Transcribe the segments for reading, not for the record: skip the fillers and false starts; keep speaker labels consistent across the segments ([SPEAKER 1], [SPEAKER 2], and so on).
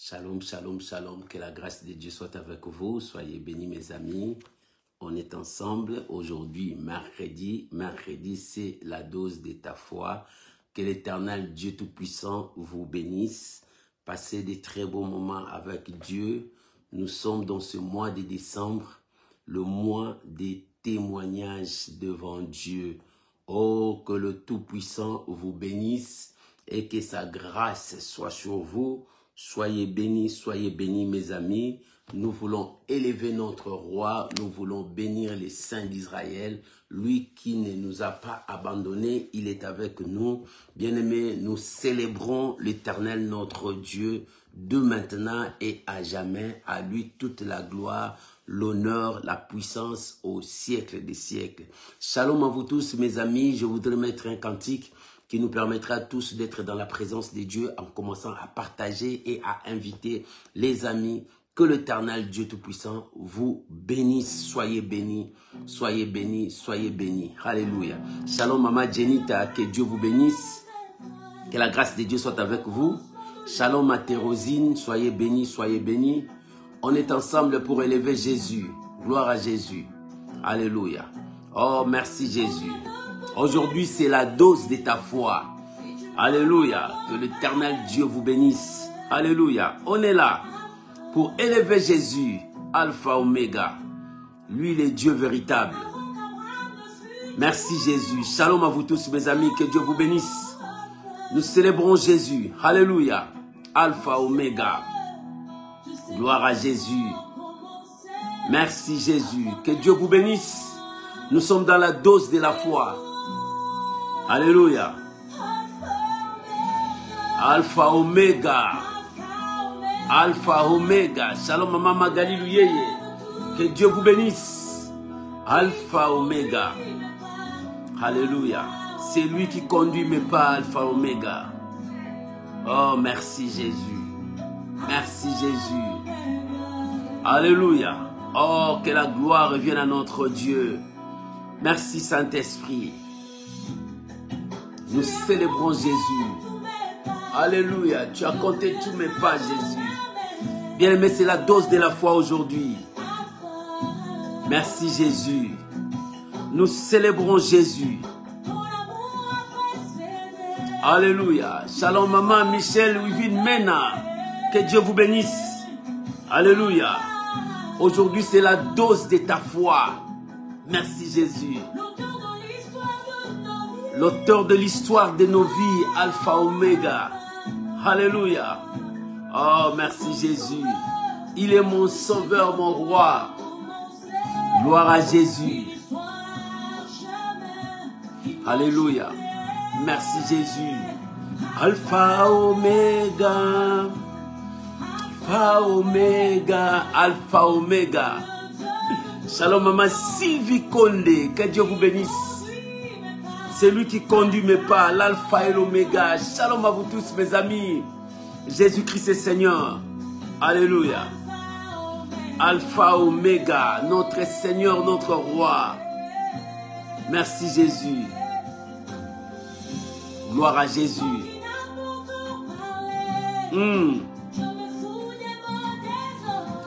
[SPEAKER 1] Shalom, shalom, shalom. Que la grâce de Dieu soit avec vous. Soyez bénis, mes amis. On est ensemble aujourd'hui, mercredi. Mercredi, c'est la dose de ta foi. Que l'Éternel Dieu Tout-Puissant vous bénisse. Passez des très beaux moments avec Dieu. Nous sommes dans ce mois de décembre, le mois des témoignages devant Dieu. Oh, que le Tout-Puissant vous bénisse et que sa grâce soit sur vous. Soyez bénis, mes amis. Nous voulons élever notre roi. Nous voulons bénir les saints d'Israël. Lui qui ne nous a pas abandonnés, il est avec nous. Bien-aimés, nous célébrons l'Éternel, notre Dieu, de maintenant et à jamais. À lui toute la gloire, l'honneur, la puissance au siècle des siècles. Shalom à vous tous, mes amis. Je voudrais mettre un cantique qui nous permettra tous d'être dans la présence de Dieu en commençant à partager et à inviter les amis. Que l'Éternel Dieu Tout-Puissant vous bénisse. Soyez bénis, soyez bénis, soyez bénis. Alléluia. Shalom Mama Jenita, que Dieu vous bénisse. Que la grâce de Dieu soit avec vous. Shalom à Thérosine, soyez bénis, soyez bénis. On est ensemble pour élever Jésus. Gloire à Jésus. Alléluia. Oh, merci Jésus. Aujourd'hui, c'est la dose de ta foi. Alléluia. Que l'Éternel Dieu vous bénisse. Alléluia. On est là pour élever Jésus, Alpha Oméga. Lui, il est Dieu véritable. Merci Jésus. Shalom à vous tous, mes amis. Que Dieu vous bénisse. Nous célébrons Jésus. Alléluia. Alpha Oméga. Gloire à Jésus. Merci Jésus. Que Dieu vous bénisse. Nous sommes dans la dose de la foi. Alléluia. Alpha Oméga. Alpha Oméga. Shalom Maman Magali Luyeye. Que Dieu vous bénisse. Alpha Oméga. Alléluia. C'est lui qui conduit mes pas, Alpha Oméga. Oh, merci Jésus. Merci Jésus. Alléluia. Oh, que la gloire revienne à notre Dieu. Merci Saint-Esprit. Nous célébrons Jésus. Alléluia. Tu as compté tous mes pas, Jésus. Bien-aimé, c'est la dose de la foi aujourd'hui. Merci Jésus. Nous célébrons Jésus. Alléluia. Shalom Maman Michel Wivine Mena. Que Dieu vous bénisse. Alléluia. Aujourd'hui, c'est la dose de ta foi. Merci Jésus. L'auteur de l'histoire de nos vies, Alpha Oméga. Alléluia. Oh, merci Jésus. Il est mon sauveur, mon roi. Gloire à Jésus. Alléluia. Merci Jésus. Alpha Oméga. Alpha Oméga. Alpha Oméga. Shalom Maman Sylvie Condé. Que Dieu vous bénisse. C'est lui qui conduit mes pas, l'alpha et l'oméga. Shalom à vous tous, mes amis. Jésus-Christ est Seigneur. Alléluia. Alpha, oméga, notre Seigneur, notre Roi. Merci Jésus. Gloire à Jésus.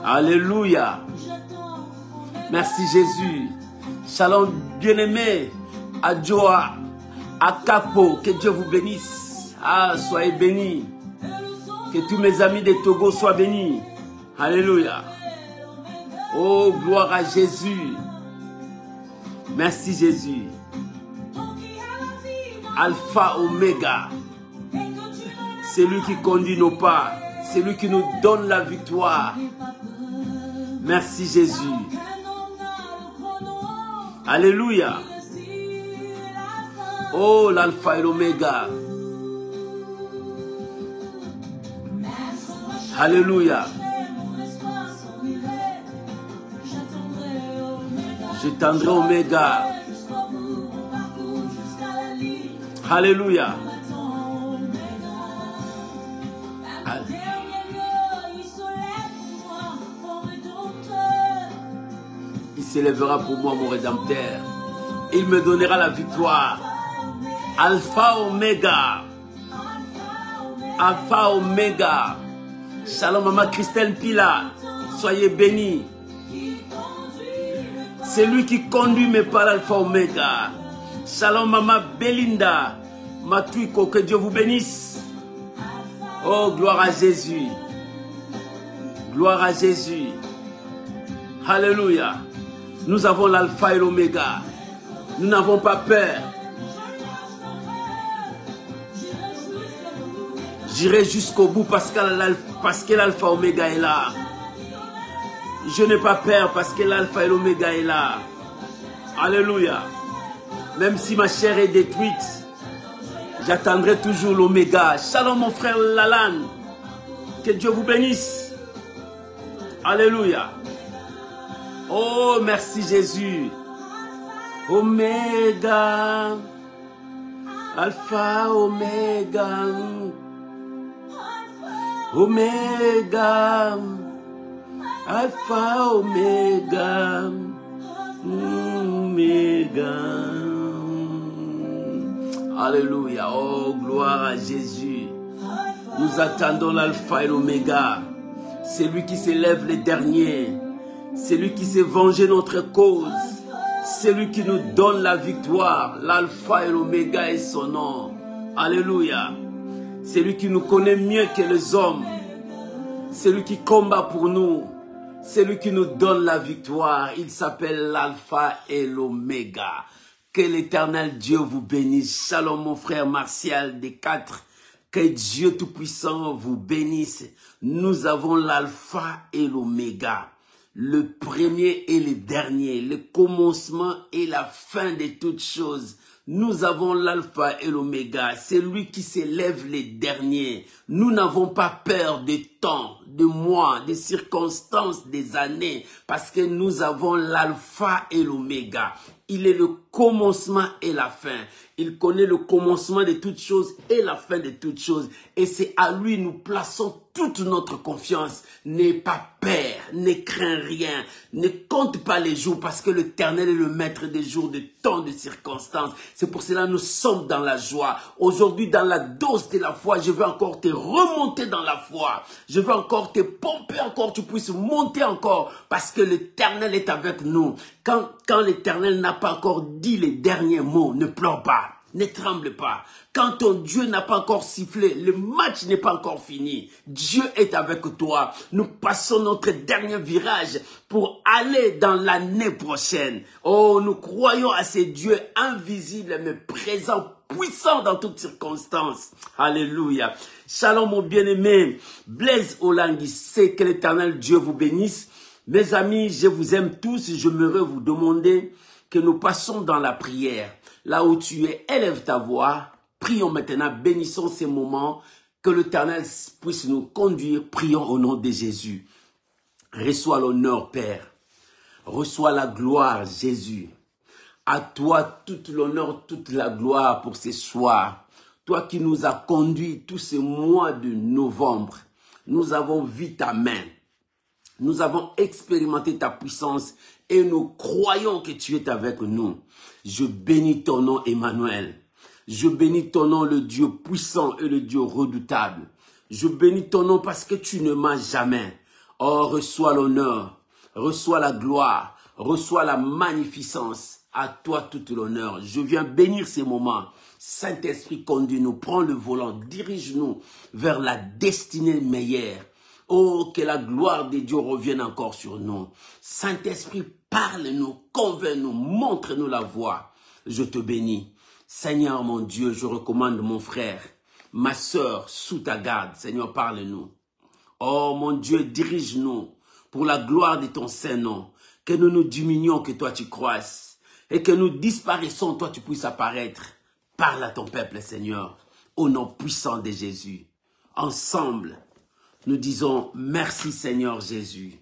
[SPEAKER 1] Alléluia. Merci Jésus. Shalom bien-aimé. Adjoa. Akapo, que Dieu vous bénisse. Ah, soyez bénis. Que tous mes amis de Togo soient bénis. Alléluia. Oh, gloire à Jésus. Merci Jésus. Alpha, Oméga. C'est lui qui conduit nos pas. C'est lui qui nous donne la victoire. Merci Jésus. Alléluia. Oh, l'alpha et l'oméga. Alléluia. Je tendrai oméga. Alléluia. Il s'élèvera pour moi, mon Rédempteur. Il me donnera la victoire. Alpha Oméga. Alpha Oméga. Shalom Maman Christelle Pila. Soyez bénis. C'est lui qui conduit mes pas l'alpha oméga. Shalom Maman Belinda. Matuiko, que Dieu vous bénisse. Oh, gloire à Jésus. Gloire à Jésus. Alléluia. Nous avons l'alpha et l'oméga. Nous n'avons pas peur. J'irai jusqu'au bout parce que l'alpha oméga est là. Je n'ai pas peur parce que l'alpha et l'oméga est là. Alléluia. Même si ma chair est détruite, j'attendrai toujours l'oméga. Shalom mon frère Lalan. Que Dieu vous bénisse. Alléluia. Oh, merci Jésus. Oméga. Alpha, oméga. Oméga. Alpha, oméga. Oméga. Alléluia. Oh, gloire à Jésus. Nous attendons l'alpha et l'oméga. C'est lui qui s'élève les derniers. C'est lui qui s'est vengé notre cause. C'est lui qui nous donne la victoire. L'alpha et l'oméga est son nom. Alléluia. C'est lui qui nous connaît mieux que les hommes. C'est lui qui combat pour nous. C'est lui qui nous donne la victoire. Il s'appelle l'alpha et l'oméga. Que l'Éternel Dieu vous bénisse. Shalom mon frère Martial des 4. Que Dieu Tout-Puissant vous bénisse. Nous avons l'alpha et l'oméga. Le premier et le dernier. Le commencement et la fin de toutes choses. Nous avons l'alpha et l'oméga. C'est lui qui s'élève les derniers. Nous n'avons pas peur des temps, de mois, des circonstances, des années. Parce que nous avons l'alpha et l'oméga. Il est le commencement et la fin. Il connaît le commencement de toutes choses et la fin de toutes choses. Et c'est à lui nous plaçons toute notre confiance. N'aie pas peur, ne crains rien, ne compte pas les jours parce que l'Éternel est le maître des jours, de temps, de circonstances. C'est pour cela que nous sommes dans la joie. Aujourd'hui, dans la dose de la foi, je veux encore te remonter dans la foi. Je veux encore te pomper encore, tu puisses monter encore parce que l'Éternel est avec nous. Quand l'Éternel n'a pas encore dit les derniers mots, ne pleure pas. Ne tremble pas. Quand ton Dieu n'a pas encore sifflé, le match n'est pas encore fini. Dieu est avec toi. Nous passons notre dernier virage pour aller dans l'année prochaine. Oh, nous croyons à ces dieux invisibles mais présents, puissants dans toutes circonstances. Alléluia. Shalom mon bien-aimé. Blaise Olangui, c'est que l'Éternel Dieu vous bénisse. Mes amis, je vous aime tous. Je voudrais vous demander que nous passons dans la prière. Là où tu es, élève ta voix. Prions maintenant, bénissons ces moments, que l'Éternel puisse nous conduire. Prions au nom de Jésus. Reçois l'honneur, Père. Reçois la gloire, Jésus. À toi, toute l'honneur, toute la gloire pour ce soir. Toi qui nous as conduits tous ces mois de novembre. Nous avons vu ta main. Nous avons expérimenté ta puissance et nous croyons que tu es avec nous. Je bénis ton nom, Emmanuel. Je bénis ton nom, le Dieu puissant et le Dieu redoutable. Je bénis ton nom parce que tu ne mens jamais. Oh, reçois l'honneur, reçois la gloire, reçois la magnificence. À toi toute l'honneur. Je viens bénir ces moments. Saint-Esprit, conduis-nous, prends le volant, dirige-nous vers la destinée meilleure. Oh, que la gloire de Dieu revienne encore sur nous. Saint-Esprit, parle-nous, convainc-nous, montre-nous la voie. Je te bénis. Seigneur mon Dieu, je recommande mon frère, ma sœur, sous ta garde. Seigneur, parle-nous. Oh mon Dieu, dirige-nous pour la gloire de ton Saint-Nom. Que nous nous diminuions, que toi tu croisses. Et que nous disparaissons, toi tu puisses apparaître. Parle à ton peuple, Seigneur, au nom puissant de Jésus. Ensemble, nous disons merci Seigneur Jésus.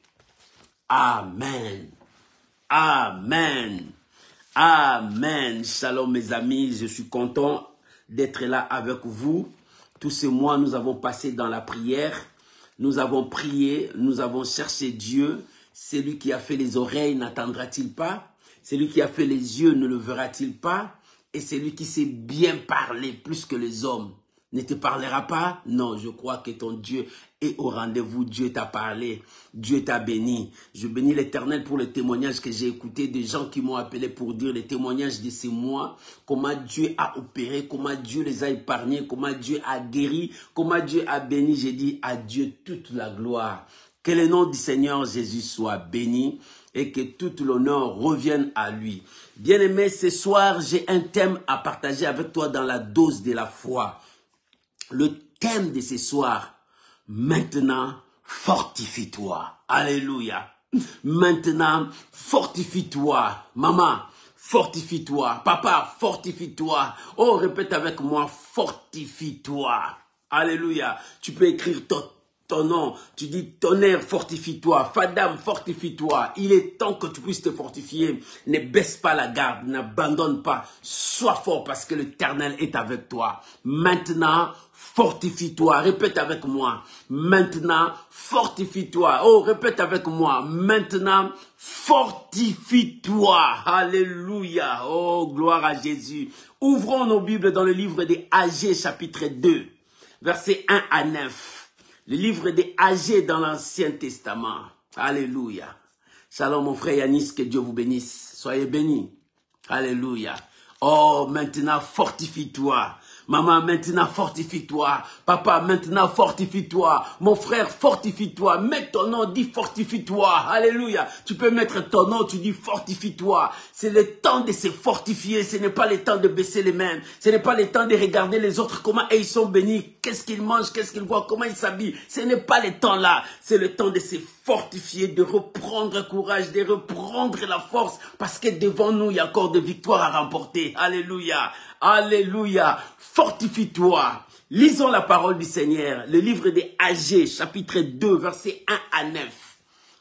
[SPEAKER 1] Amen. Amen. Amen. Shalom mes amis, je suis content d'être là avec vous. Tous ces mois, nous avons passé dans la prière. Nous avons prié, nous avons cherché Dieu. Celui qui a fait les oreilles n'attendra-t-il pas? Celui qui a fait les yeux ne le verra-t-il pas? Et celui qui sait bien parler plus que les hommes ne te parlera pas? Non, je crois que ton Dieu est au rendez-vous. Dieu t'a parlé, Dieu t'a béni. Je bénis l'Éternel pour le témoignage que j'ai écouté des gens qui m'ont appelé pour dire les témoignages de ces mois, comment Dieu a opéré, comment Dieu les a épargnés, comment Dieu a guéri, comment Dieu a béni. J'ai dit à Dieu toute la gloire. Que le nom du Seigneur Jésus soit béni et que tout l'honneur revienne à lui. Bien-aimé, ce soir, j'ai un thème à partager avec toi dans la dose de la foi. Le thème de ce soir, maintenant, fortifie-toi. Alléluia. Maintenant, fortifie-toi. Maman, fortifie-toi. Papa, fortifie-toi. Oh, répète avec moi, fortifie-toi. Alléluia. Tu peux écrire ton nom, tu dis tonnerre, fortifie-toi, Fadam, fortifie-toi. Il est temps que tu puisses te fortifier. Ne baisse pas la garde, n'abandonne pas. Sois fort parce que l'Éternel est avec toi. Maintenant, fortifie-toi. Répète avec moi. Maintenant, fortifie-toi. Oh, répète avec moi. Maintenant, fortifie-toi. Alléluia. Oh, gloire à Jésus. Ouvrons nos Bibles dans le livre des Agés, chapitre 2, versets 1 à 9. Le livre des Agés dans l'Ancien Testament. Alléluia. Shalom mon frère Yanis, que Dieu vous bénisse. Soyez bénis. Alléluia. Oh, maintenant fortifie-toi. Maman, maintenant fortifie-toi. Papa, maintenant fortifie-toi. Mon frère, fortifie-toi. Mets ton nom, dis fortifie-toi. Alléluia. Tu peux mettre ton nom, tu dis fortifie-toi. C'est le temps de se fortifier. Ce n'est pas le temps de baisser les mains. Ce n'est pas le temps de regarder les autres, comment ils sont bénis. Qu'est-ce qu'ils mangent, qu'est-ce qu'ils voient, comment ils s'habillent. Ce n'est pas le temps là. C'est le temps de se fortifier, de reprendre courage, de reprendre la force. Parce que devant nous, il y a encore des victoires à remporter. Alléluia. Alléluia. Fortifie-toi. Lisons la parole du Seigneur. Le livre des Agés, chapitre 2, versets 1 à 9.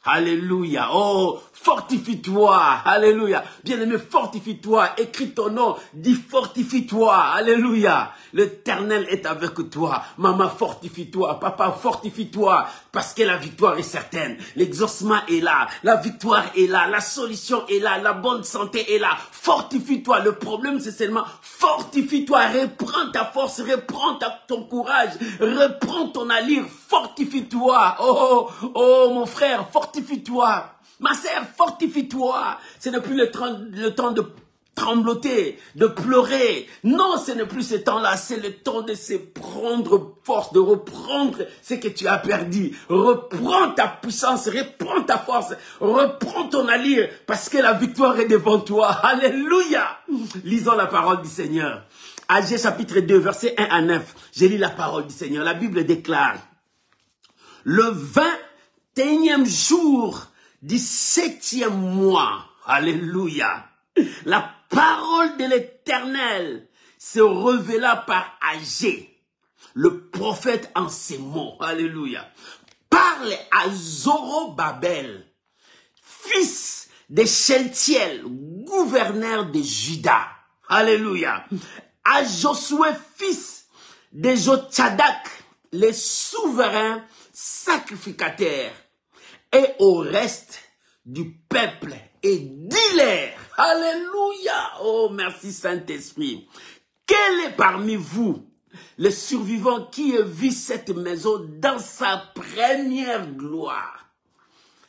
[SPEAKER 1] Alléluia. Oh, fortifie-toi. Alléluia. Bien-aimé, fortifie-toi. Écris ton nom. Dis fortifie-toi. Alléluia. L'Éternel est avec toi. Maman, fortifie-toi. Papa, fortifie-toi. Parce que la victoire est certaine. L'exaucement est là. La victoire est là. La solution est là. La bonne santé est là. Fortifie-toi. Le problème, c'est seulement fortifie-toi. Reprends ta force. Reprends ton courage. Reprends ton allure. Fortifie-toi. Oh, oh, oh, mon frère, fortifie-toi. Ma sœur, fortifie-toi. Ce n'est plus le temps de trembloter, de pleurer. Non, ce n'est plus ce temps-là. C'est le temps de se prendre force, de reprendre ce que tu as perdu. Reprends ta puissance, reprends ta force, reprends ton allure, parce que la victoire est devant toi. Alléluia. Lisons la parole du Seigneur. Agés chapitre 2, versets 1 à 9. Je lis la parole du Seigneur. La Bible déclare: le 21e jour du 7e mois, alléluia, la parole de l'Éternel se révéla par Agé, le prophète, en ces mots, alléluia. Parle à Zorobabel, fils de Sheltiel, gouverneur de Juda, alléluia, à Josué, fils de Jotchadak, les souverains sacrificateurs, et au reste du peuple, et dis-leur, alléluia, oh merci Saint-Esprit, quel est parmi vous le survivant qui a vu cette maison dans sa première gloire,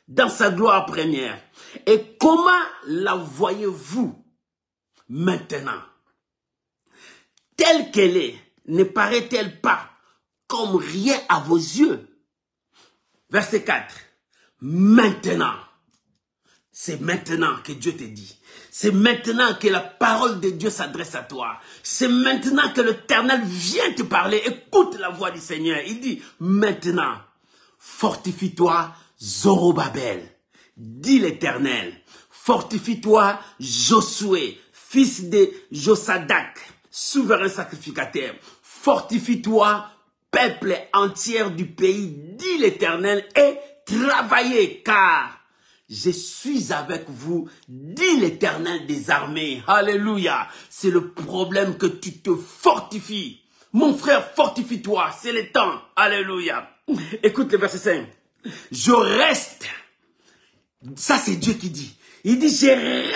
[SPEAKER 1] dans sa gloire première, et comment la voyez-vous maintenant? Telle qu'elle est, ne paraît-elle pas comme rien à vos yeux? Verset 4. Maintenant, c'est maintenant que Dieu te dit. C'est maintenant que la parole de Dieu s'adresse à toi. C'est maintenant que l'Éternel vient te parler. Écoute la voix du Seigneur. Il dit, maintenant, fortifie-toi, Zorobabel, dit l'Éternel. Fortifie-toi, Josué, fils de Josadak, souverain sacrificateur. Fortifie-toi, peuple entier du pays, dit l'Éternel, et travaillez, car je suis avec vous, dit l'Éternel des armées. Alléluia. C'est le problème, que tu te fortifies. Mon frère, fortifie-toi, c'est le temps. Alléluia. Écoute le verset 5. Je reste, ça c'est Dieu qui dit. Il dit, je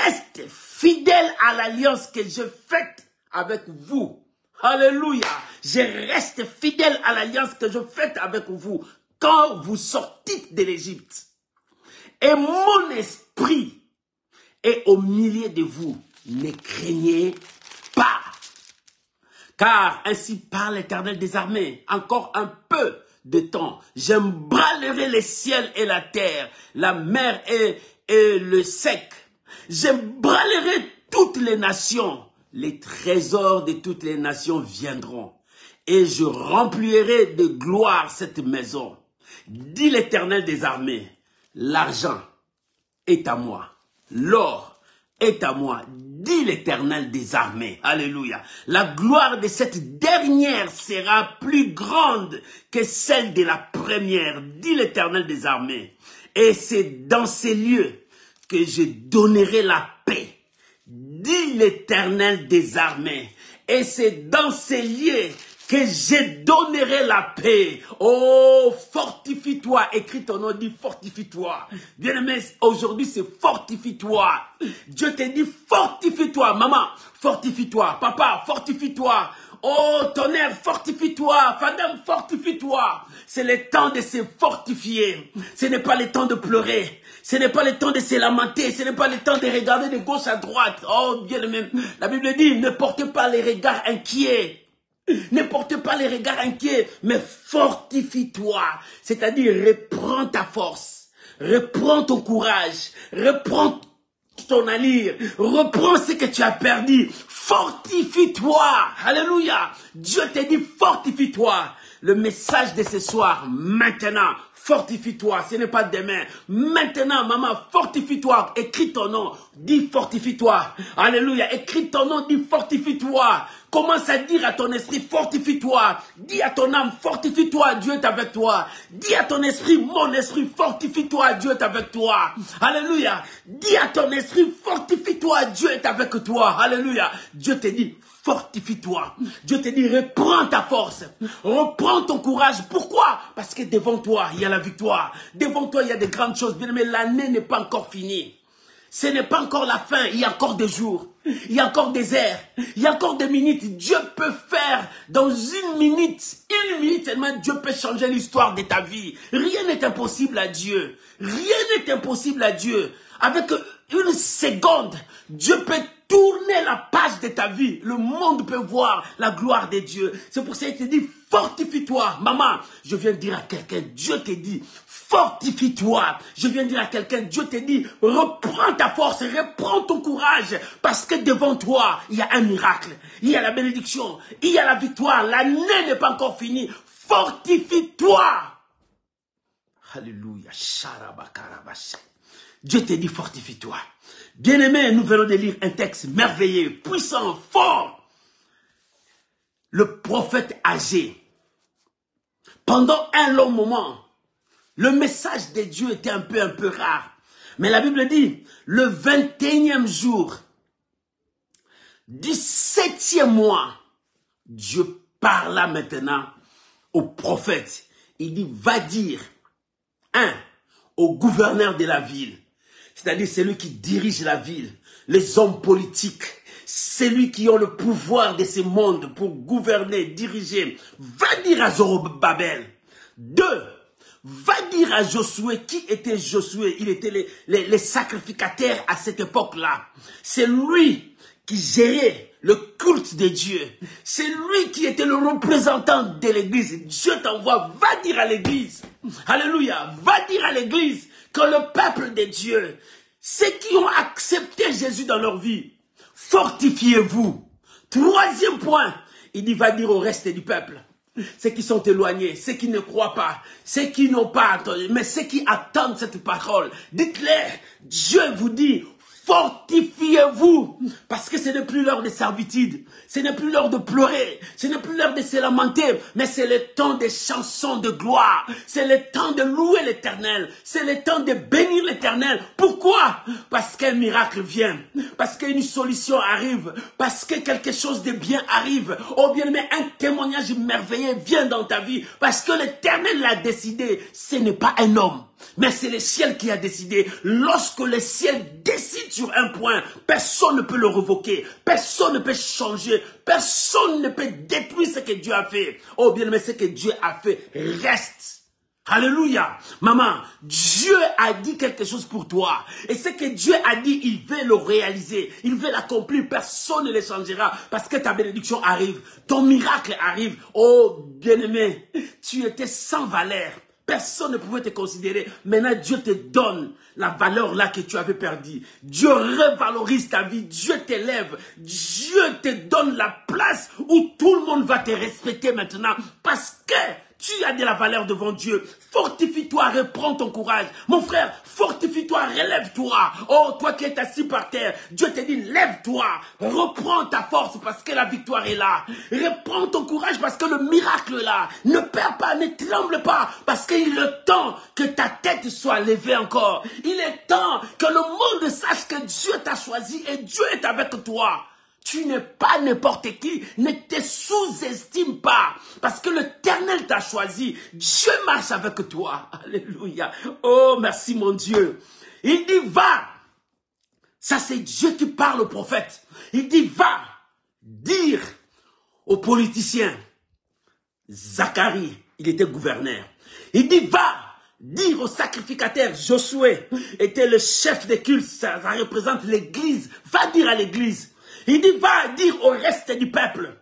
[SPEAKER 1] reste fidèle à l'alliance que je fais avec vous. Alléluia. Je reste fidèle à l'alliance que je fais avec vous quand vous sortez de l'Égypte. Et mon esprit est au milieu de vous. Ne craignez pas. Car ainsi parle l'Éternel des armées. Encore un peu de temps. J'embralerai les ciels et la terre, la mer et le sec. J'embralerai toutes les nations. Les trésors de toutes les nations viendront. Et je remplirai de gloire cette maison. Dit l'Éternel des armées. L'argent est à moi. L'or est à moi. Dit l'Éternel des armées. Alléluia. La gloire de cette dernière sera plus grande que celle de la première. Dit l'Éternel des armées. Et c'est dans ces lieux que je donnerai la paix. Dit l'Éternel des armées. Et c'est dans ces lieux que je donnerai la paix. Oh, fortifie-toi. Écris ton nom, dis fortifie-toi. Bien-aimé, aujourd'hui c'est fortifie-toi. Dieu te dit fortifie-toi. Maman, fortifie-toi. Papa, fortifie-toi. Oh, tonnerre, fortifie-toi. Fadam, fortifie-toi. C'est le temps de se fortifier. Ce n'est pas le temps de pleurer. Ce n'est pas le temps de se lamenter. Ce n'est pas le temps de regarder de gauche à droite. Oh, bien-aimé. La Bible dit, ne portez pas les regards inquiets. Ne porte pas les regards inquiets, mais fortifie-toi. C'est-à-dire, reprends ta force, reprends ton courage, reprends ton allure, reprends ce que tu as perdu. Fortifie-toi. Alléluia. Dieu te dit fortifie-toi. Le message de ce soir, maintenant, fortifie-toi. Ce n'est pas demain. Maintenant, maman, fortifie-toi. Écris ton nom. Dis fortifie-toi. Alléluia. Écris ton nom. Dis fortifie-toi. Commence à dire à ton esprit, fortifie-toi. Dis à ton âme, fortifie-toi, Dieu est avec toi. Dis à ton esprit, mon esprit, fortifie-toi, Dieu est avec toi. Alléluia. Dis à ton esprit, fortifie-toi, Dieu est avec toi. Alléluia. Dieu te dit, fortifie-toi. Dieu te dit, reprends ta force. Reprends ton courage. Pourquoi? Parce que devant toi, il y a la victoire. Devant toi, il y a de grandes choses. Bien, mais l'année n'est pas encore finie. Ce n'est pas encore la fin, il y a encore des jours, il y a encore des heures, il y a encore des minutes. Dieu peut faire dans une minute seulement, Dieu peut changer l'histoire de ta vie. Rien n'est impossible à Dieu. Rien n'est impossible à Dieu. Avec une seconde, Dieu peut tourner la page de ta vie. Le monde peut voir la gloire de Dieu. C'est pour ça qu'il te dit, fortifie-toi. Maman, je viens de dire à quelqu'un, Dieu te dit, fortifie-toi. Je viens de dire à quelqu'un, Dieu te dit, reprends ta force, reprends ton courage, parce que devant toi, il y a un miracle, il y a la bénédiction, il y a la victoire. L'année n'est pas encore finie. Fortifie-toi. Alléluia. Dieu te dit, fortifie-toi. Bien-aimé, nous venons de lire un texte merveilleux, puissant, fort. Le prophète âgé. Pendant un long moment, le message de Dieu était un peu rare. Mais la Bible dit, le 21e jour, du 7e mois, Dieu parla maintenant au prophète. Il dit, va dire, au gouverneur de la ville, c'est-à-dire celui qui dirige la ville, les hommes politiques, celui qui ont le pouvoir de ce monde pour gouverner, diriger, va dire à Zorobabel. 2, va dire à Josué. Qui était Josué? Il était les sacrificateurs à cette époque-là. C'est lui qui gérait le culte de Dieu. C'est lui qui était le représentant de l'église. Dieu t'envoie, va dire à l'église. Alléluia. Va dire à l'église que le peuple de Dieu, ceux qui ont accepté Jésus dans leur vie, fortifiez-vous. 3e point, il dit, va dire au reste du peuple. Ceux qui sont éloignés, ceux qui ne croient pas, ceux qui n'ont pas entendu, mais ceux qui attendent cette parole, dites-leur, Dieu vous dit, fortifiez-vous, parce que ce n'est plus l'heure de servitude, ce n'est plus l'heure de pleurer, ce n'est plus l'heure de se lamenter, mais c'est le temps des chansons de gloire, c'est le temps de louer l'Éternel, c'est le temps de bénir l'Éternel. Pourquoi? Parce qu'un miracle vient, parce qu'une solution arrive, parce que quelque chose de bien arrive. Oh bien-aimé, un témoignage merveilleux vient dans ta vie, parce que l'Éternel l'a décidé. Ce n'est pas un homme, Mais c'est le ciel qui a décidé. Lorsque le ciel décide sur un point, personne ne peut le revoquer. Personne ne peut changer. Personne ne peut détruire ce que Dieu a fait. Oh bien, mais ce que Dieu a fait reste. Alléluia. Maman, Dieu a dit quelque chose pour toi. Et ce que Dieu a dit, il veut le réaliser. Il veut l'accomplir. Personne ne le changera. Parce que ta bénédiction arrive. Ton miracle arrive. Oh, bien-aimé, tu étais sans valeur. Personne ne pouvait te considérer. Maintenant, Dieu te donne la valeur là que tu avais perdue. Dieu revalorise ta vie. Dieu t'élève. Dieu te donne la place où tout le monde va te respecter maintenant. Parce que tu as de la valeur devant Dieu. Fortifie-toi, reprends ton courage. Mon frère, fortifie-toi, relève-toi. Oh, toi qui es assis par terre, Dieu te dit, lève-toi. Reprends ta force parce que la victoire est là. Reprends ton courage parce que le miracle est là. Ne perds pas, ne tremble pas parce qu'il est le temps que ta tête soit levée encore. Il est temps que le monde sache que Dieu t'a choisi et Dieu est avec toi. Tu n'es pas n'importe qui, ne te sous-estime pas, parce que l'Éternel t'a choisi. Dieu marche avec toi. Alléluia. Oh, merci mon Dieu. Il dit, va. Ça, c'est Dieu qui parle au prophète. Il dit, va dire aux politiciens. Zacharie, il était gouverneur. Il dit, va dire au sacrificateur. Josué était le chef de culte, ça représente l'église. Va dire à l'église. Il dit, va dire au reste du peuple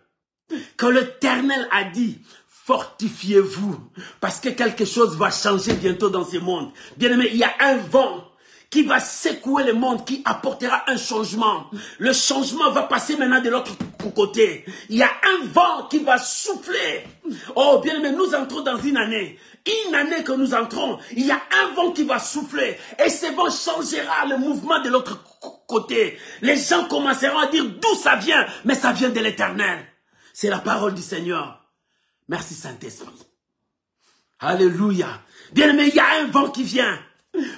[SPEAKER 1] que l'Éternel a dit, fortifiez-vous, parce que quelque chose va changer bientôt dans ce monde. Bien-aimé, il y a un vent qui va secouer le monde, qui apportera un changement. Le changement va passer maintenant de l'autre côté. Il y a un vent qui va souffler. Oh, bien-aimé, nous entrons dans une année que nous entrons, il y a un vent qui va souffler et ce vent changera le mouvement de l'autre côté. Les gens commenceront à dire d'où ça vient, mais ça vient de l'Éternel. C'est la parole du Seigneur. Merci Saint-Esprit. Alléluia. Bien-aimé, il y a un vent qui vient.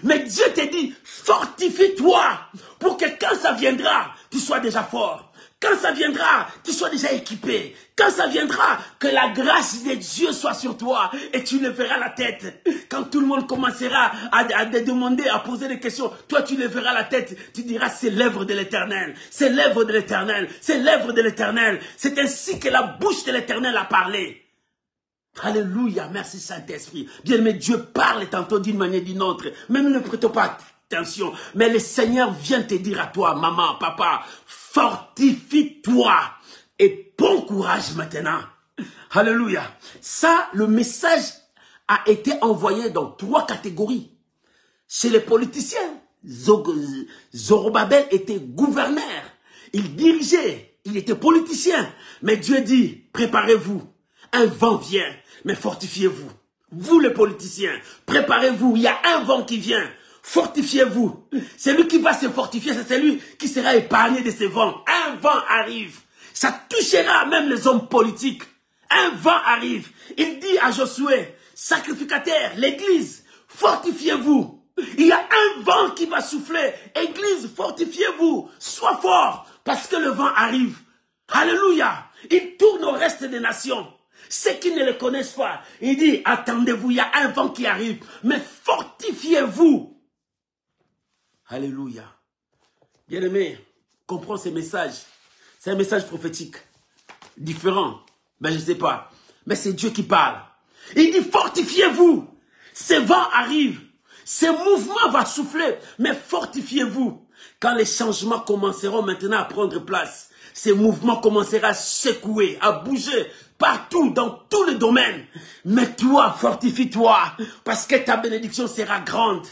[SPEAKER 1] Mais Dieu te dit, fortifie-toi pour que quand ça viendra, tu sois déjà fort. Quand ça viendra, tu sois déjà équipé. Quand ça viendra, que la grâce de Dieu soit sur toi et tu leveras la tête. Quand tout le monde commencera à te demander, à poser des questions, toi tu leveras la tête, tu diras c'est l'œuvre de l'Éternel. C'est l'œuvre de l'Éternel. C'est l'œuvre de l'Éternel. C'est ainsi que la bouche de l'Éternel a parlé. Alléluia, merci Saint-Esprit. Bien-aimé, Dieu parle tantôt d'une manière ou d'une autre, mais nous ne prêtons pas attention. Mais le Seigneur vient te dire à toi, maman, papa, fortifie-toi et bon courage maintenant. Alléluia. Ça, le message a été envoyé dans 3 catégories. Chez les politiciens, Zorobabel était gouverneur. Il dirigeait, il était politicien. Mais Dieu dit, préparez-vous. Un vent vient, mais fortifiez-vous. Vous les politiciens, préparez-vous, il y a un vent qui vient. Fortifiez-vous. Celui qui va se fortifier, c'est celui qui sera épargné de ces vents. Un vent arrive. Ça touchera même les hommes politiques. Un vent arrive. Il dit à Josué, sacrificateur, l'église, fortifiez-vous. Il y a un vent qui va souffler. Église, fortifiez-vous. Sois fort, parce que le vent arrive. Alléluia. Il tourne au reste des nations. Ceux qui ne le connaissent pas, il dit, attendez-vous, il y a un vent qui arrive, mais fortifiez-vous. Alléluia. Bien-aimé, comprends ces messages. C'est un message prophétique. Différent. Ben, je ne sais pas. Mais c'est Dieu qui parle. Il dit, fortifiez-vous. Ces vents arrivent. Ces mouvements vont souffler. Mais fortifiez-vous. Quand les changements commenceront maintenant à prendre place, ces mouvements commenceront à secouer, à bouger partout, dans tous les domaines. Mais toi, fortifie-toi, parce que ta bénédiction sera grande.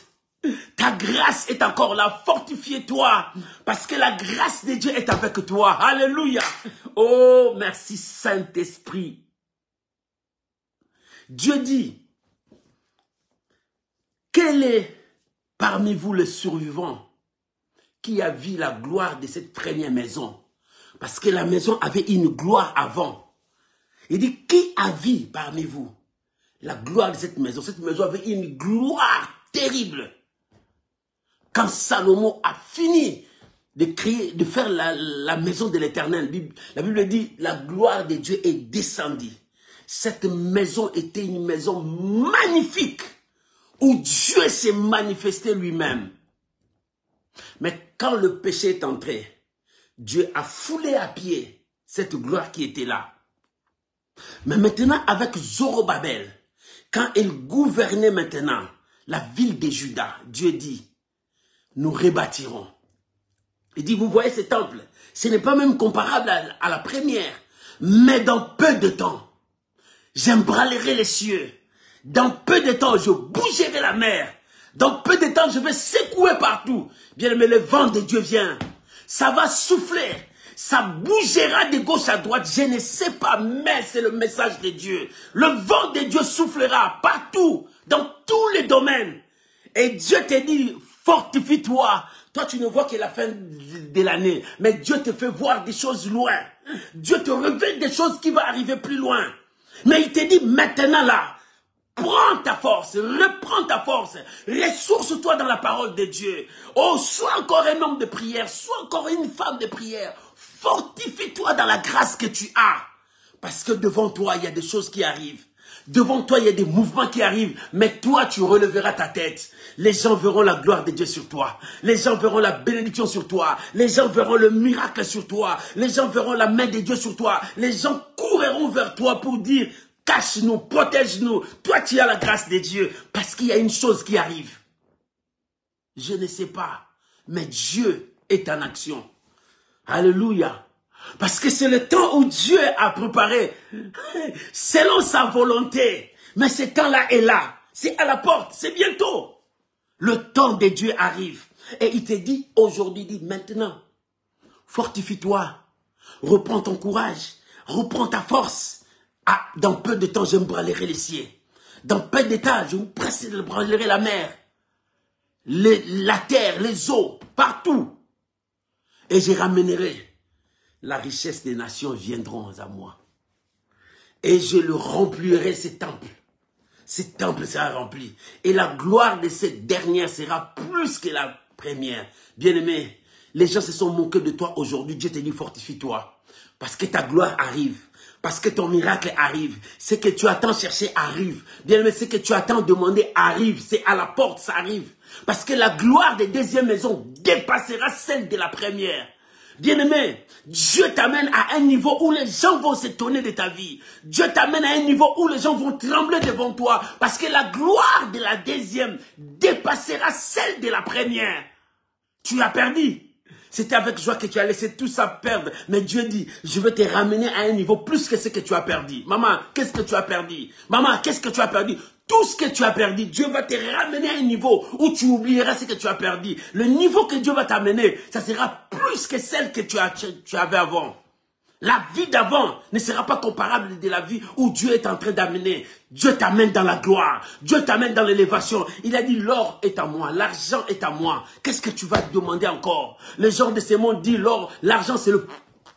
[SPEAKER 1] Ta grâce est encore là, fortifie-toi, parce que la grâce de Dieu est avec toi. Alléluia. Oh, merci Saint-Esprit. Dieu dit, quel est parmi vous le survivant qui a vu la gloire de cette première maison? Parce que la maison avait une gloire avant. Il dit, qui a vu parmi vous la gloire de cette maison? Cette maison avait une gloire terrible. Quand Salomon a fini de créer, de faire la maison de l'Éternel, la Bible dit, la gloire de Dieu est descendue. Cette maison était une maison magnifique. où Dieu s'est manifesté lui-même. Mais quand le péché est entré, Dieu a foulé à pied cette gloire qui était là. Mais maintenant, avec Zorobabel, quand il gouvernait maintenant la ville de Juda, Dieu dit, nous rebâtirons. Il dit, vous voyez ce temple, ce n'est pas même comparable à la première, mais dans peu de temps, j'embralerai les cieux. Dans peu de temps, je bougerai la mer. Dans peu de temps, je vais secouer partout. Bien aimé, le vent de Dieu vient. Ça va souffler. Ça bougera de gauche à droite. Je ne sais pas, mais c'est le message de Dieu. Le vent de Dieu soufflera partout, dans tous les domaines. Et Dieu te dit, fortifie-toi. Toi, tu ne vois que la fin de l'année. Mais Dieu te fait voir des choses loin. Dieu te révèle des choses qui vont arriver plus loin. Mais il te dit, maintenant là, prends ta force, reprends ta force, ressource-toi dans la parole de Dieu. Oh, sois encore un homme de prière, sois encore une femme de prière. Fortifie-toi dans la grâce que tu as. Parce que devant toi, il y a des choses qui arrivent. Devant toi, il y a des mouvements qui arrivent. Mais toi, tu relèveras ta tête. Les gens verront la gloire de Dieu sur toi. Les gens verront la bénédiction sur toi. Les gens verront le miracle sur toi. Les gens verront la main de Dieu sur toi. Les gens courront vers toi pour dire, cache-nous, protège-nous. Toi, tu as la grâce de Dieu. Parce qu'il y a une chose qui arrive. Je ne sais pas. Mais Dieu est en action. Alléluia. Parce que c'est le temps où Dieu a préparé selon sa volonté. Mais ce temps-là est là. C'est à la porte. C'est bientôt. Le temps de Dieu arrive. Et il te dit aujourd'hui, dit maintenant, fortifie-toi. Reprends ton courage. Reprends ta force. Ah, dans peu de temps, je m'embralerai les cieux. Dans peu de temps, je vous brûlerai la mer. La terre, les eaux, partout. Et je ramènerai. La richesse des nations viendront à moi. Et je le remplirai, ces temples. Ces temples sera rempli. Et la gloire de cette dernière sera plus que la première. Bien-aimé, les gens se sont moqués de toi aujourd'hui. Dieu te dit, fortifie-toi. Parce que ta gloire arrive. Parce que ton miracle arrive. Ce que tu attends chercher arrive. Bien-aimé, ce que tu attends demander arrive. C'est à la porte, ça arrive. Parce que la gloire des deuxièmes maisons dépassera celle de la première. Bien-aimé, Dieu t'amène à un niveau où les gens vont s'étonner de ta vie. Dieu t'amène à un niveau où les gens vont trembler devant toi. Parce que la gloire de la deuxième dépassera celle de la première. Tu as perdu. C'était avec joie que tu as laissé tout ça perdre. Mais Dieu dit, je vais te ramener à un niveau plus que ce que tu as perdu. Maman, qu'est-ce que tu as perdu? Maman, qu'est-ce que tu as perdu? Tout ce que tu as perdu, Dieu va te ramener à un niveau où tu oublieras ce que tu as perdu. Le niveau que Dieu va t'amener, ça sera plus que celle que tu avais avant. La vie d'avant ne sera pas comparable de la vie où Dieu est en train d'amener. Dieu t'amène dans la gloire. Dieu t'amène dans l'élévation. Il a dit, l'or est à moi, l'argent est à moi. Qu'est-ce que tu vas te demander encore? Les gens de ce monde disent, l'or, l'argent c'est le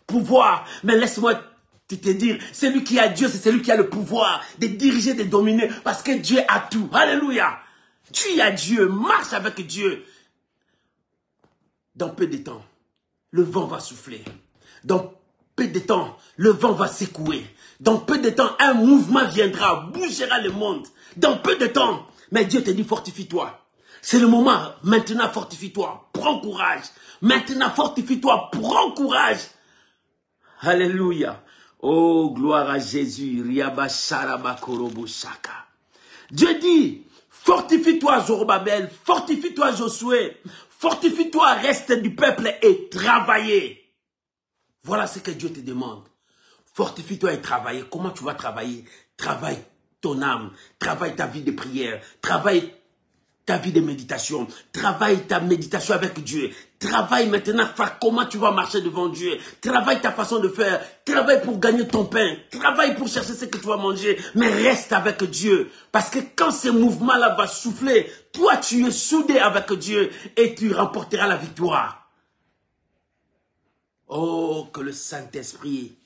[SPEAKER 1] pouvoir. Mais laisse-moi te dire, celui qui a Dieu, c'est celui qui a le pouvoir de diriger, de dominer. Parce que Dieu a tout. Alléluia. Tu as Dieu, marche avec Dieu. Dans peu de temps, le vent va souffler. Dans peu de temps, le vent va secouer. Dans peu de temps, un mouvement viendra, bougera le monde. Dans peu de temps, mais Dieu te dit fortifie-toi. C'est le moment. Maintenant, fortifie-toi. Prends courage. Maintenant, fortifie-toi. Prends courage. Alléluia. Oh, gloire à Jésus. Dieu dit, fortifie-toi Zorobabel, fortifie-toi Josué, fortifie-toi reste du peuple et travaillez. Voilà ce que Dieu te demande. Fortifie-toi et travaille. Comment tu vas travailler? Travaille ton âme, travaille ta vie de prière, travaille ta vie de méditation, travaille ta méditation avec Dieu, travaille maintenant comment tu vas marcher devant Dieu, travaille ta façon de faire, travaille pour gagner ton pain, travaille pour chercher ce que tu vas manger, mais reste avec Dieu, parce que quand ce mouvement-là va souffler, toi tu es soudé avec Dieu et tu remporteras la victoire. Oh, que le Saint-Esprit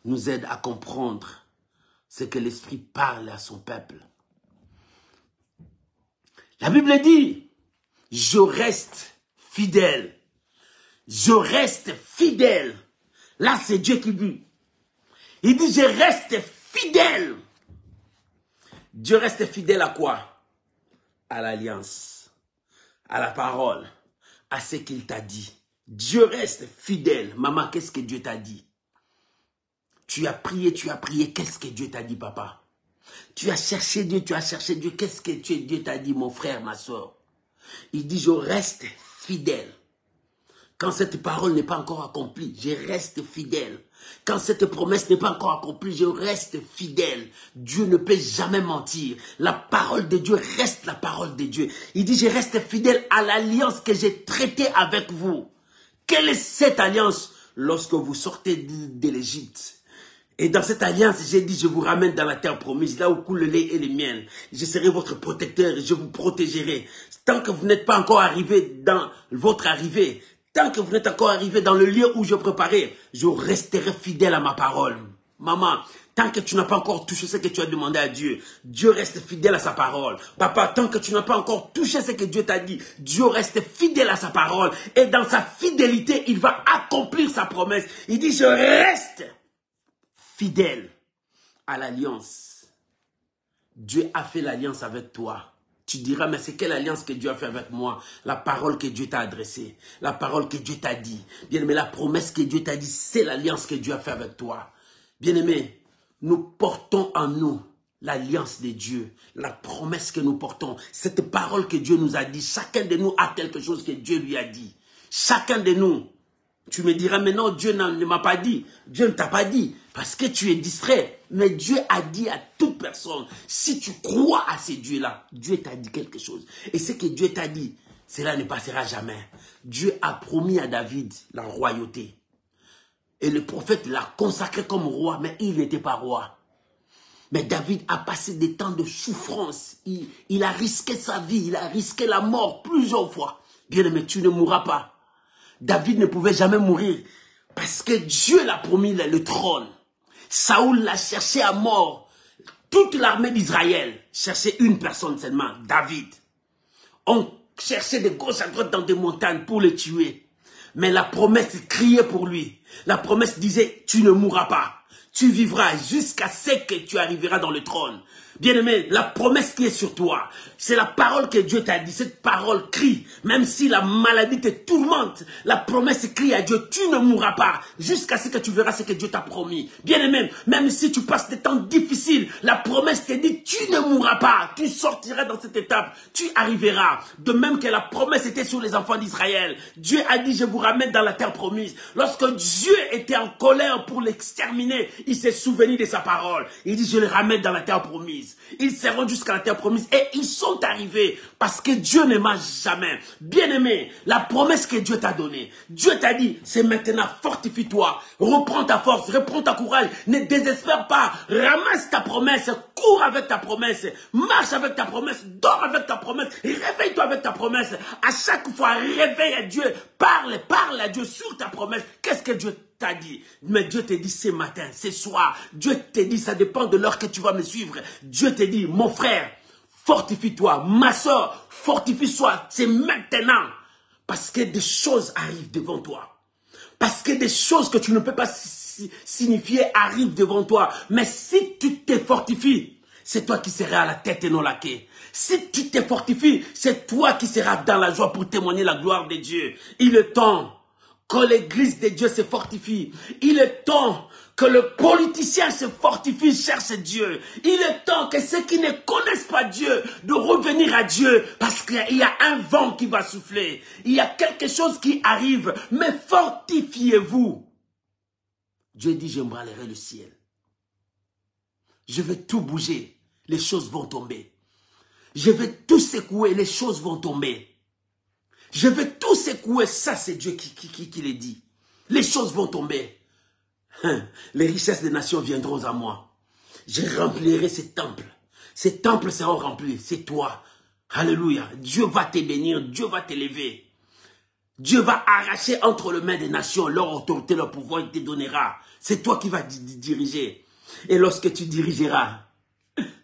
[SPEAKER 1] nous aide à comprendre ce que l'Esprit parle à son peuple. La Bible dit, je reste fidèle. Je reste fidèle. Là, c'est Dieu qui dit. Il dit, je reste fidèle. Dieu reste fidèle à quoi? à l'alliance, à la parole, à ce qu'il t'a dit. Dieu reste fidèle. Maman, qu'est-ce que Dieu t'a dit? Tu as prié, qu'est-ce que Dieu t'a dit, papa? Tu as cherché Dieu, qu'est-ce que Dieu t'a dit, mon frère, ma soeur? Il dit, je reste fidèle. Quand cette parole n'est pas encore accomplie, je reste fidèle. Quand cette promesse n'est pas encore accomplie, je reste fidèle. Dieu ne peut jamais mentir. La parole de Dieu reste la parole de Dieu. Il dit, je reste fidèle à l'alliance que j'ai traitée avec vous. Quelle est cette alliance? Lorsque vous sortez de l'Égypte. Et dans cette alliance, j'ai dit, je vous ramène dans la terre promise, là où coule le lait et les miel. Je serai votre protecteur et je vous protégerai. Tant que vous n'êtes pas encore arrivé dans votre arrivée, tant que vous n'êtes encore arrivé dans le lieu où je préparais, je resterai fidèle à ma parole. Maman, tant que tu n'as pas encore touché ce que tu as demandé à Dieu, Dieu reste fidèle à sa parole. Papa, tant que tu n'as pas encore touché ce que Dieu t'a dit, Dieu reste fidèle à sa parole. Et dans sa fidélité, il va accomplir sa promesse. Il dit, je reste fidèle à l'alliance. Dieu a fait l'alliance avec toi. Tu diras, mais c'est quelle alliance que Dieu a fait avec moi? La parole que Dieu t'a adressée, la parole que Dieu t'a dit. Bien-aimé, la promesse que Dieu t'a dit, c'est l'alliance que Dieu a fait avec toi. Bien-aimé, nous portons en nous l'alliance de Dieu, la promesse que nous portons, cette parole que Dieu nous a dit. Chacun de nous a quelque chose que Dieu lui a dit. Chacun de nous. Tu me diras, mais non, Dieu ne m'a pas dit. Dieu ne t'a pas dit. Parce que tu es distrait. Mais Dieu a dit à toute personne, si tu crois à ce Dieu-là, Dieu t'a dit quelque chose. Et ce que Dieu t'a dit, cela ne passera jamais. Dieu a promis à David la royauté. Et le prophète l'a consacré comme roi, mais il n'était pas roi. Mais David a passé des temps de souffrance. Il a risqué sa vie, il a risqué la mort plusieurs fois. Bien-aimé, tu ne mourras pas. David ne pouvait jamais mourir parce que Dieu l'a promis le trône. Saoul l'a cherché à mort. Toute l'armée d'Israël cherchait une personne seulement, David. On cherchait de gauche à droite dans des montagnes pour le tuer. Mais la promesse criait pour lui. La promesse disait, tu ne mourras pas. Tu vivras jusqu'à ce que tu arriveras dans le trône. Bien-aimé, la promesse qui est sur toi, c'est la parole que Dieu t'a dit. Cette parole crie, même si la maladie te tourmente, la promesse crie à Dieu, tu ne mourras pas, jusqu'à ce que tu verras ce que Dieu t'a promis. Bien-aimé, même si tu passes des temps difficiles, la promesse te dit, tu ne mourras pas, tu sortiras dans cette étape, tu arriveras. De même que la promesse était sur les enfants d'Israël. Dieu a dit, je vous ramène dans la terre promise. Lorsque Dieu était en colère pour l'exterminer, il s'est souvenu de sa parole. Il dit, je les ramène dans la terre promise. Ils seront jusqu'à la terre promise et ils sont arrivés parce que Dieu ne mange jamais. Bien-aimé, la promesse que Dieu t'a donnée, Dieu t'a dit, c'est maintenant, fortifie-toi, reprends ta force, reprends ta courage, ne désespère pas, ramasse ta promesse, cours avec ta promesse, marche avec ta promesse, dors avec ta promesse, réveille-toi avec ta promesse. À chaque fois, réveille à Dieu, parle à Dieu sur ta promesse. Qu'est-ce que Dieu t'a dit? Mais Dieu te dit ce matin, ce soir, Dieu te dit, ça dépend de l'heure que tu vas me suivre. Dieu te dit, mon frère, fortifie-toi, ma soeur, fortifie-toi, c'est maintenant. Parce que des choses arrivent devant toi. Parce que des choses que tu ne peux pas signifier arrivent devant toi. Mais si tu te fortifies, c'est toi qui seras à la tête et non la queue. Si tu te fortifies, c'est toi qui seras dans la joie pour témoigner la gloire de Dieu. Il est temps que l'église de Dieu se fortifie. Il est temps que le politicien se fortifie, cherche Dieu. Il est temps que ceux qui ne connaissent pas Dieu, de revenir à Dieu, parce qu'il y a un vent qui va souffler. Il y a quelque chose qui arrive, mais fortifiez-vous. Dieu dit, j'embrasserai le ciel. Je vais tout bouger, les choses vont tomber. Je vais tout secouer, les choses vont tomber. Je vais tout secouer, ça c'est Dieu qui le dit. Les choses vont tomber. Les richesses des nations viendront à moi. Je remplirai ces temples. Ces temples seront remplis, c'est toi. Alléluia. Dieu va te bénir, Dieu va t'élever. Dieu va arracher entre les mains des nations leur autorité, leur pouvoir, il te donnera. C'est toi qui vas diriger. Et lorsque tu dirigeras,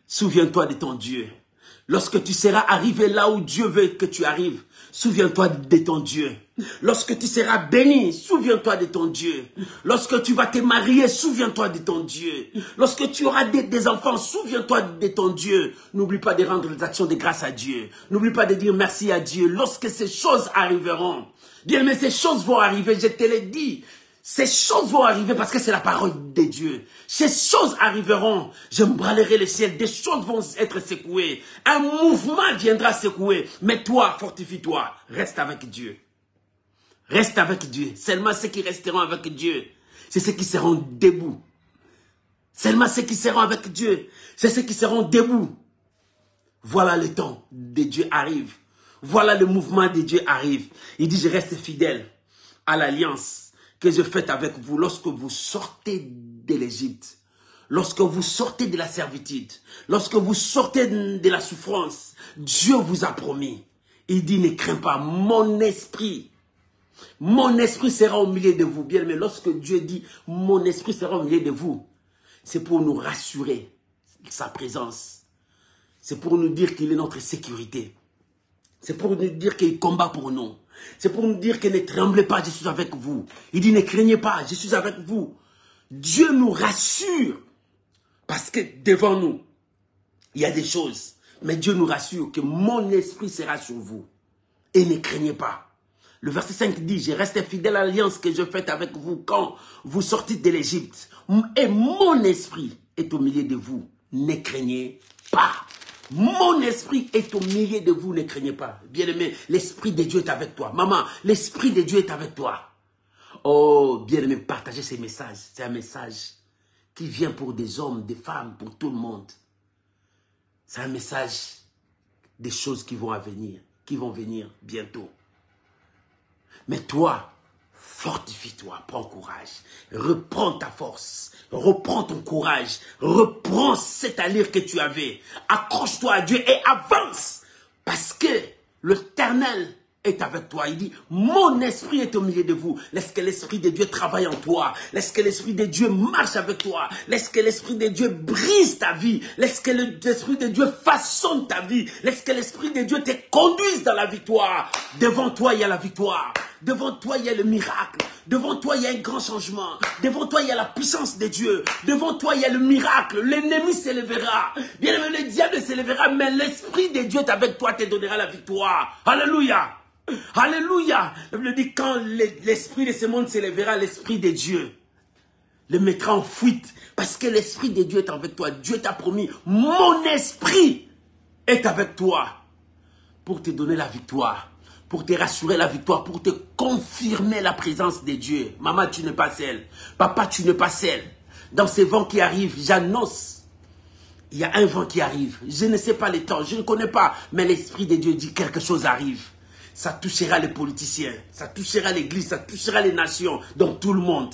[SPEAKER 1] souviens-toi de ton Dieu. Lorsque tu seras arrivé là où Dieu veut que tu arrives, souviens-toi de ton Dieu. Lorsque tu seras béni, souviens-toi de ton Dieu. Lorsque tu vas te marier, souviens-toi de ton Dieu. Lorsque tu auras des enfants, souviens-toi de ton Dieu. N'oublie pas de rendre les actions de grâce à Dieu. N'oublie pas de dire merci à Dieu. Lorsque ces choses arriveront, bien, mais ces choses vont arriver, je te l'ai dit. Ces choses vont arriver parce que c'est la parole de Dieu. Ces choses arriveront. Je brûlerai le ciel. Des choses vont être secouées. Un mouvement viendra secouer. Mais toi, fortifie-toi. Reste avec Dieu. Reste avec Dieu. Seulement ceux qui resteront avec Dieu, c'est ceux qui seront debout. Seulement ceux qui seront avec Dieu, c'est ceux qui seront debout. Voilà le temps de Dieu arrive. Voilà le mouvement de Dieu arrive. Il dit, je reste fidèle à l'alliance que je fais avec vous lorsque vous sortez de l'Égypte. Lorsque vous sortez de la servitude. Lorsque vous sortez de la souffrance. Dieu vous a promis. Il dit, ne crains pas, mon esprit sera au milieu de vous. Bien, mais lorsque Dieu dit, mon esprit sera au milieu de vous, c'est pour nous rassurer sa présence. C'est pour nous dire qu'il est notre sécurité. C'est pour nous dire qu'il combat pour nous. C'est pour nous dire que ne tremblez pas, je suis avec vous. Il dit, ne craignez pas, je suis avec vous. Dieu nous rassure. Parce que devant nous, il y a des choses. Mais Dieu nous rassure que mon esprit sera sur vous. Et ne craignez pas. Le verset 5 dit, je reste fidèle à l'alliance que je fais avec vous quand vous sortez de l'Égypte. Et mon esprit est au milieu de vous. Ne craignez pas. Mon esprit est au milieu de vous, ne craignez pas. Bien-aimé, l'esprit de Dieu est avec toi. Maman, l'esprit de Dieu est avec toi. Oh, bien-aimé, partagez ces messages. C'est un message qui vient pour des hommes, des femmes, pour tout le monde. C'est un message des choses qui vont venir bientôt. Mais toi, fortifie-toi, prends courage, reprends ta force, reprends ton courage, reprends cette allure que tu avais, accroche-toi à Dieu et avance, parce que l'Éternel est avec toi. Il dit, mon esprit est au milieu de vous. Laisse que l'esprit de Dieu travaille en toi. Laisse que l'esprit de Dieu marche avec toi. Laisse que l'esprit de Dieu brise ta vie. Laisse que l'esprit de Dieu façonne ta vie. Laisse que l'esprit de Dieu te conduise dans la victoire. Devant toi, il y a la victoire. Devant toi, il y a le miracle. Devant toi, il y a un grand changement. Devant toi, il y a la puissance de Dieu. Devant toi, il y a le miracle. L'ennemi s'élèvera. Bien aimé, le diable s'élèvera, mais l'esprit de Dieu est avec toi, te donnera la victoire. Alléluia. Alléluia. La Bible dit, quand l'esprit de ce monde s'élèvera, l'esprit de Dieu le mettra en fuite. Parce que l'esprit de Dieu est avec toi. Dieu t'a promis, mon esprit est avec toi. Pour te donner la victoire. Pour te rassurer la victoire. Pour te confirmer la présence de Dieu. Maman, tu n'es pas seule. Papa, tu n'es pas seul. Dans ces vents qui arrivent, j'annonce. Il y a un vent qui arrive. Je ne sais pas les temps. Je ne connais pas. Mais l'esprit de Dieu dit quelque chose arrive. Ça touchera les politiciens, ça touchera l'église, ça touchera les nations, donc tout le monde.